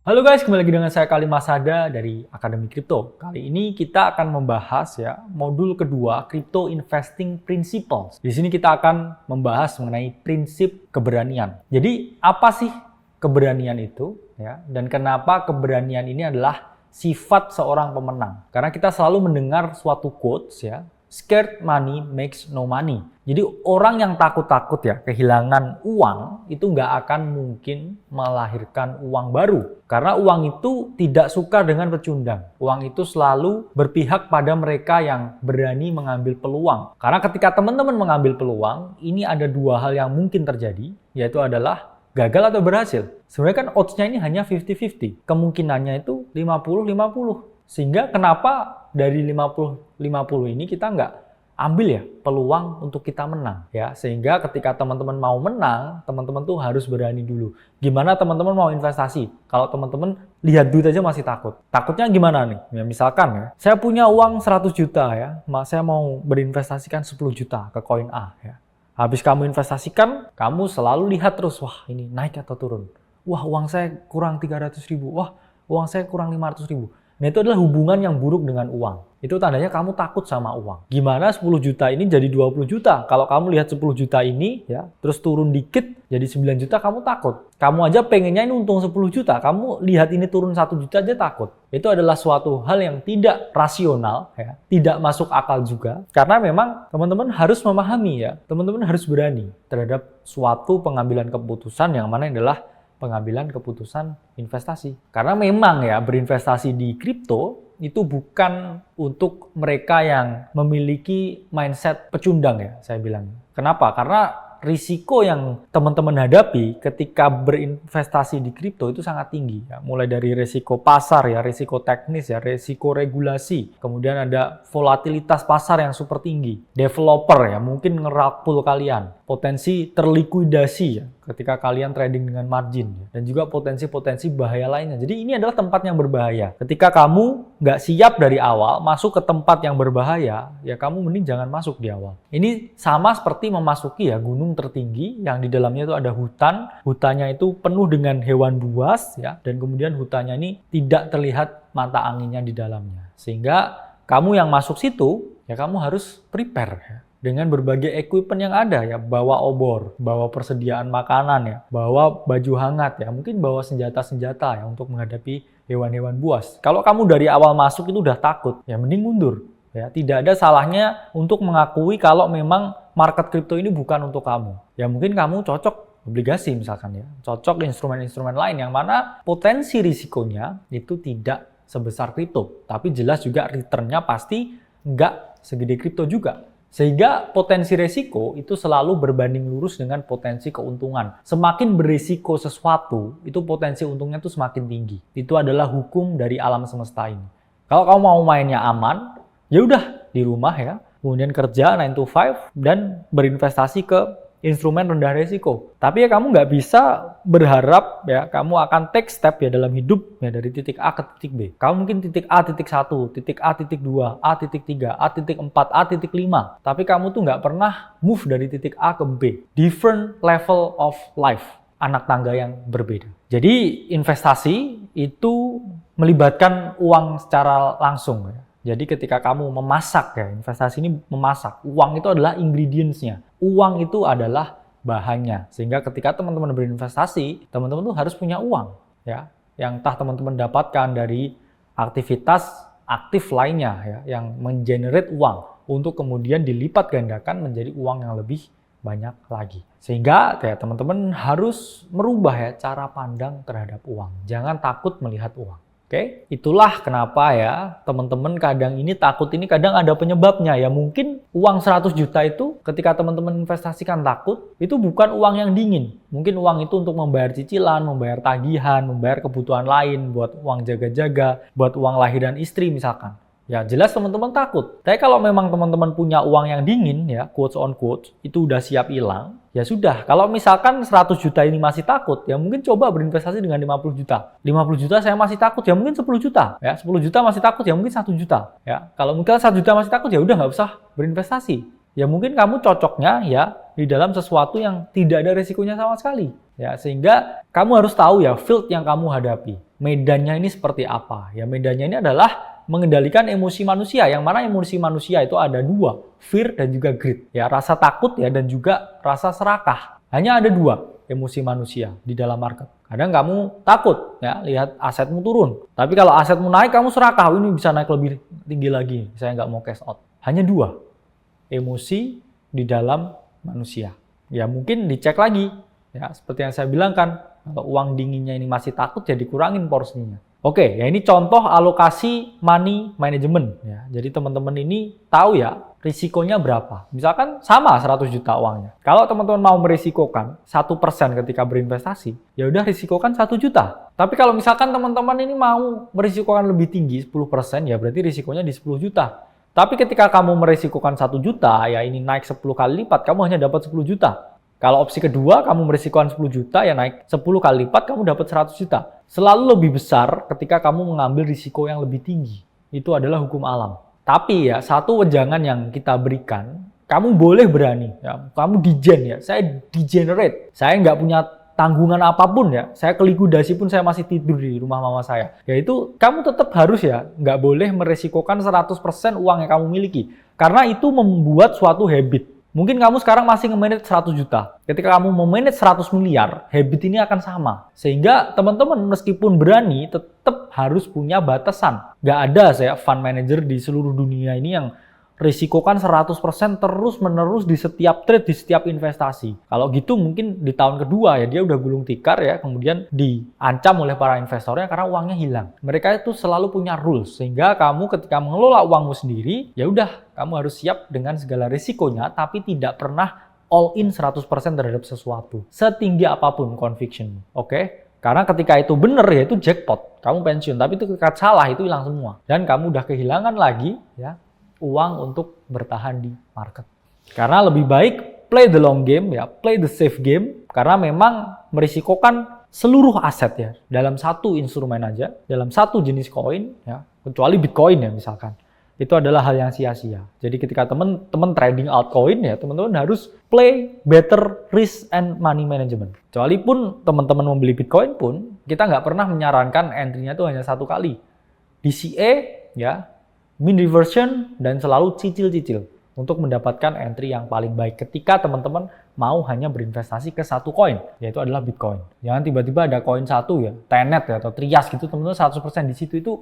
Halo guys, kembali lagi dengan saya Kali Masada dari Akademi Kripto. Kali ini kita akan membahas modul kedua Crypto Investing Principles. Di sini kita akan membahas mengenai prinsip keberanian. Jadi apa sih keberanian itu dan kenapa keberanian ini adalah sifat seorang pemenang? Karena kita selalu mendengar suatu quotes scared money makes no money. Jadi orang yang takut-takut kehilangan uang itu nggak akan mungkin melahirkan uang baru. Karena uang itu tidak suka dengan pecundang. Uang itu selalu berpihak pada mereka yang berani mengambil peluang. Karena ketika teman-teman mengambil peluang, ini ada dua hal yang mungkin terjadi, yaitu adalah gagal atau berhasil. Sebenarnya kan odds-nya ini hanya 50-50. Kemungkinannya itu 50-50. Sehingga kenapa dari 50-50 ini kita nggak ambil peluang untuk kita menang sehingga ketika teman-teman mau menang, teman-teman tuh harus berani dulu. Gimana teman-teman mau investasi? Kalau teman-teman lihat duit aja masih takut. Takutnya gimana nih? Ya misalkan saya punya uang 100 juta saya mau berinvestasikan 10 juta ke koin A Habis kamu investasikan, kamu selalu lihat terus, wah ini naik atau turun. Wah uang saya kurang 300 ribu, wah uang saya kurang 500 ribu. Nah itu adalah hubungan yang buruk dengan uang. Itu tandanya kamu takut sama uang. Gimana 10 juta ini jadi 20 juta? Kalau kamu lihat 10 juta ini terus turun dikit jadi 9 juta, kamu takut. Kamu aja pengennya ini untung 10 juta, kamu lihat ini turun 1 juta aja takut. Itu adalah suatu hal yang tidak rasional, tidak masuk akal juga. Karena memang teman-teman harus memahami teman-teman harus berani terhadap suatu pengambilan keputusan yang mana adalah pengambilan keputusan investasi. Karena memang berinvestasi di kripto itu bukan untuk mereka yang memiliki mindset pecundang saya bilang. Kenapa? Karena risiko yang teman-teman hadapi ketika berinvestasi di kripto itu sangat tinggi. Mulai dari risiko pasar, risiko teknis, risiko regulasi. Kemudian ada volatilitas pasar yang super tinggi. Developer mungkin ngerakul kalian. Potensi terlikuidasi ketika kalian trading dengan margin. Dan juga potensi-potensi bahaya lainnya. Jadi ini adalah tempat yang berbahaya. Ketika kamu nggak siap dari awal masuk ke tempat yang berbahaya, kamu mending jangan masuk di awal. Ini sama seperti memasuki gunung tertinggi yang di dalamnya itu ada hutan. Hutannya itu penuh dengan hewan buas dan kemudian hutannya ini tidak terlihat mata anginnya di dalamnya. Sehingga kamu yang masuk situ kamu harus prepare dengan berbagai equipment yang ada bawa obor, bawa persediaan makanan bawa baju hangat mungkin bawa senjata-senjata untuk menghadapi hewan-hewan buas. Kalau kamu dari awal masuk itu udah takut, mending mundur. Tidak ada salahnya untuk mengakui kalau memang market kripto ini bukan untuk kamu. Mungkin kamu cocok obligasi misalkan cocok instrumen-instrumen lain yang mana potensi risikonya itu tidak sebesar kripto, tapi jelas juga returnnya pasti nggak segede kripto juga. Sehingga potensi resiko itu selalu berbanding lurus dengan potensi keuntungan. Semakin berisiko sesuatu, itu potensi untungnya itu semakin tinggi. Itu adalah hukum dari alam semesta ini. Kalau kamu mau mainnya aman, ya udah di rumah kemudian kerja 9 to 5 dan berinvestasi ke instrumen rendah resiko. Tapi kamu nggak bisa berharap kamu akan take step dalam hidup dari titik A ke titik B. Kamu mungkin titik A titik 1, titik A titik 2, A titik 3, A titik 4, A titik 5. Tapi kamu tuh nggak pernah move dari titik A ke B. Different level of life. Anak tangga yang berbeda. Jadi investasi itu melibatkan uang secara langsung Jadi ketika kamu memasak investasi ini memasak. Uang itu adalah ingredients-nya. Uang itu adalah bahannya. Sehingga ketika teman-teman berinvestasi, teman-teman tuh harus punya uang yang entah teman-teman dapatkan dari aktivitas aktif lainnya yang mengenerate uang untuk kemudian dilipat gandakan menjadi uang yang lebih banyak lagi. Sehingga teman-teman harus merubah cara pandang terhadap uang. Jangan takut melihat uang. Oke, itulah kenapa teman-teman kadang ini takut ini kadang ada penyebabnya mungkin uang 100 juta itu ketika teman-teman investasikan takut itu bukan uang yang dingin. Mungkin uang itu untuk membayar cicilan, membayar tagihan, membayar kebutuhan lain, buat uang jaga-jaga, buat uang lahiran istri misalkan. Jelas teman-teman takut. Tapi kalau memang teman-teman punya uang yang dingin quotes on quotes, itu udah siap hilang, sudah. Kalau misalkan 100 juta ini masih takut, mungkin coba berinvestasi dengan 50 juta. 50 juta saya masih takut, mungkin 10 juta. 10 juta masih takut, mungkin 1 juta. Kalau mungkin 1 juta masih takut, udah nggak usah berinvestasi. Mungkin kamu cocoknya di dalam sesuatu yang tidak ada resikonya sama sekali. Sehingga kamu harus tahu field yang kamu hadapi. medannya ini seperti apa? Ya, medannya ini adalah mengendalikan emosi manusia. Yang mana emosi manusia itu ada dua, fear dan juga greed. Ya, rasa takut ya dan juga rasa serakah. Hanya ada dua emosi manusia di dalam market. Kadang kamu takut ya lihat asetmu turun. Tapi kalau asetmu naik kamu serakah, ini bisa naik lebih tinggi lagi. Saya nggak mau cash out. Hanya dua emosi di dalam manusia. Ya mungkin dicek lagi. Ya seperti yang saya bilang kan, kalau uang dinginnya ini masih takut ya dikurangin porsinya. Oke, ya ini contoh alokasi money management ya. Jadi teman-teman ini tahu ya risikonya berapa. Misalkan sama 100 juta uangnya. Kalau teman-teman mau merisikokan 1% ketika berinvestasi, ya udah risikokan 1 juta. Tapi kalau misalkan teman-teman ini mau merisikokan lebih tinggi 10%, ya berarti risikonya di 10 juta. Tapi ketika kamu merisikokan 1 juta, ya ini naik 10 kali lipat, kamu hanya dapat 10 juta. Kalau opsi kedua, kamu merisikokan 10 juta, ya naik 10 kali lipat, kamu dapat 100 juta. Selalu lebih besar ketika kamu mengambil risiko yang lebih tinggi. Itu adalah hukum alam. Tapi ya, satu wejangan yang kita berikan, kamu boleh berani. Ya, kamu digen ya, saya degenerate. Saya nggak punya tanggungan apapun ya. Saya kelikuidasi pun saya masih tidur di rumah mama saya. Yaitu, kamu tetap harus ya, nggak boleh merisikokan 100% uang yang kamu miliki. Karena itu membuat suatu habit. Mungkin kamu sekarang masih nge-manage 100 juta. Ketika kamu memanage 100 miliar, habit ini akan sama. Sehingga teman-teman meskipun berani, tetap harus punya batasan. Nggak ada saya fund manager di seluruh dunia ini yang risikokan 100% terus-menerus di setiap trade, di setiap investasi. Kalau gitu mungkin di tahun kedua ya dia udah gulung tikar ya, kemudian diancam oleh para investornya karena uangnya hilang. Mereka itu selalu punya rules, sehingga kamu ketika mengelola uangmu sendiri, ya udah kamu harus siap dengan segala risikonya, tapi tidak pernah all in 100% terhadap sesuatu. Setinggi apapun conviction. Oke? Karena ketika itu benar ya itu jackpot. Kamu pensiun, tapi itu ketika salah itu hilang semua. Dan kamu udah kehilangan lagi ya uang untuk bertahan di market. Karena lebih baik play the long game ya, play the safe game, karena memang merisikokan seluruh aset ya dalam satu instrumen aja, dalam satu jenis koin ya, kecuali Bitcoin ya misalkan. Itu adalah hal yang sia-sia. Jadi ketika teman-teman trading altcoin ya, teman-teman harus play better risk and money management. Kecuali pun teman-teman membeli Bitcoin pun, kita nggak pernah menyarankan entry-nya itu hanya satu kali. DCA ya, mean reversion, dan selalu cicil-cicil untuk mendapatkan entry yang paling baik ketika teman-teman mau hanya berinvestasi ke satu koin, yaitu adalah Bitcoin. Jangan tiba-tiba ada koin satu ya, Tenet ya, atau Trias gitu, teman-teman 100% di situ itu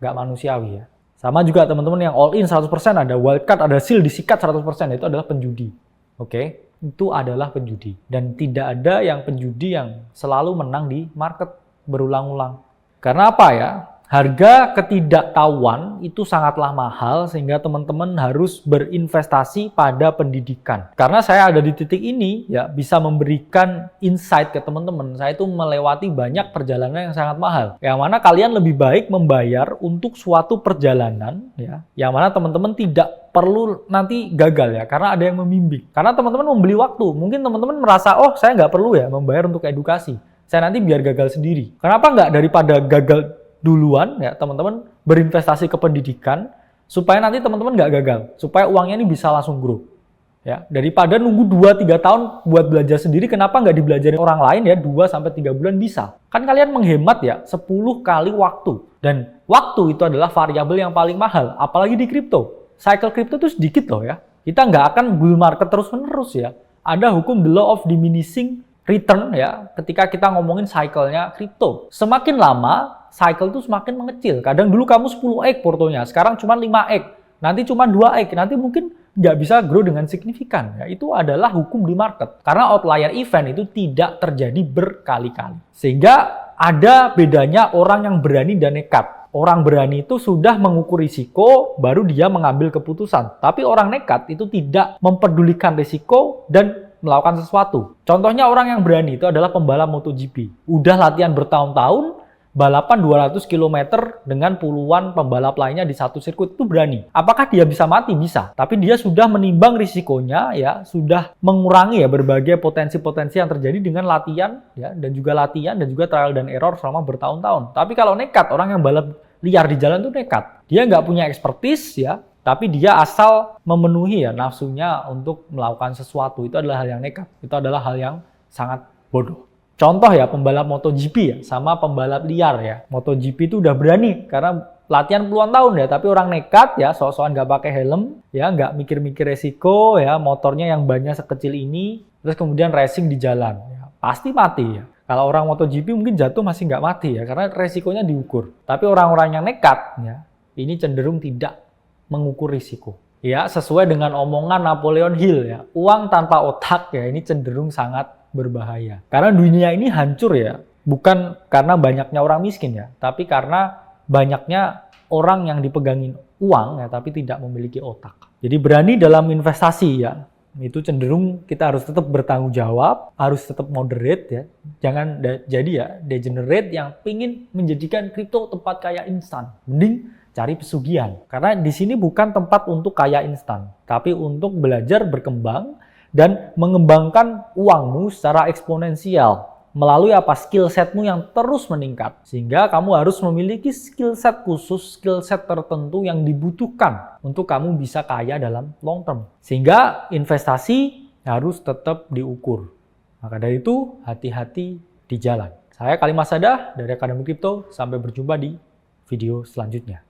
nggak manusiawi ya. Sama juga teman-teman yang all in 100%, ada wildcard, ada seal disikat 100%, itu adalah penjudi. Oke? Itu adalah penjudi. Dan tidak ada yang penjudi yang selalu menang di market berulang-ulang. Karena apa ya? Harga ketidaktahuan itu sangatlah mahal sehingga teman-teman harus berinvestasi pada pendidikan. Karena saya ada di titik ini ya bisa memberikan insight ke teman-teman. Saya itu melewati banyak perjalanan yang sangat mahal. Yang mana kalian lebih baik membayar untuk suatu perjalanan ya, yang mana teman-teman tidak perlu nanti gagal ya karena ada yang membimbing. Karena teman-teman membeli waktu. Mungkin teman-teman merasa oh saya nggak perlu ya membayar untuk edukasi. Saya nanti biar gagal sendiri. Kenapa nggak daripada gagal duluan ya teman-teman berinvestasi ke pendidikan supaya nanti teman-teman nggak gagal, supaya uangnya ini bisa langsung grow ya, daripada nunggu 2-3 tahun buat belajar sendiri. Kenapa nggak dibelajarin orang lain ya 2-3 bulan bisa, kan kalian menghemat ya 10 kali waktu, dan waktu itu adalah variabel yang paling mahal apalagi di kripto. Cycle kripto itu sedikit loh ya, kita nggak akan bull market terus menerus ya, ada hukum the law of diminishing return ya ketika kita ngomongin cycle-nya kripto. Semakin lama cycle itu semakin mengecil. Kadang dulu kamu 10x portonya, sekarang cuma 5x, nanti cuma 2x, nanti mungkin nggak bisa grow dengan signifikan. Ya, itu adalah hukum di market. Karena outlier event itu tidak terjadi berkali-kali. Sehingga ada bedanya orang yang berani dan nekat. Orang berani itu sudah mengukur risiko, baru dia mengambil keputusan. Tapi orang nekat itu tidak mempedulikan risiko dan melakukan sesuatu. Contohnya orang yang berani itu adalah pembalap MotoGP. Udah latihan bertahun-tahun, balapan 200 km dengan puluhan pembalap lainnya di satu sirkuit, itu berani. Apakah dia bisa mati? Bisa. Tapi dia sudah menimbang risikonya ya, sudah mengurangi ya berbagai potensi-potensi yang terjadi dengan latihan ya, dan juga trial dan error selama bertahun-tahun. Tapi kalau nekat, orang yang balap liar di jalan itu nekat. Dia nggak punya expertise ya, tapi dia asal memenuhi ya nafsunya untuk melakukan sesuatu. Itu adalah hal yang nekat. Itu adalah hal yang sangat bodoh. Contoh ya, pembalap MotoGP ya, sama pembalap liar ya. MotoGP itu udah berani karena latihan puluhan tahun ya, tapi orang nekat ya, sok-sokan nggak pakai helm, ya nggak mikir-mikir resiko ya, motornya yang bannya sekecil ini, terus kemudian racing di jalan, ya, pasti mati ya. Kalau orang MotoGP mungkin jatuh masih nggak mati ya, karena resikonya diukur. Tapi orang-orang yang nekat ya, ini cenderung tidak mengukur risiko. Ya, sesuai dengan omongan Napoleon Hill ya, uang tanpa otak ya ini cenderung sangat berbahaya. Karena dunia ini hancur ya, bukan karena banyaknya orang miskin ya, tapi karena banyaknya orang yang dipegangin uang ya, tapi tidak memiliki otak. Jadi berani dalam investasi ya, itu cenderung kita harus tetap bertanggung jawab, harus tetap moderate ya. Jangan jadi ya degenerate yang pingin menjadikan kripto tempat kaya instan. Mending cari pesugihan. Karena di sini bukan tempat untuk kaya instan, tapi untuk belajar berkembang dan mengembangkan uangmu secara eksponensial melalui skill setmu yang terus meningkat. Sehingga kamu harus memiliki skill set khusus, skill set tertentu yang dibutuhkan untuk kamu bisa kaya dalam long term. Sehingga investasi harus tetap diukur. Maka dari itu, hati-hati di jalan. Saya Khalid Masada dari Akademi Kripto. Sampai berjumpa di video selanjutnya.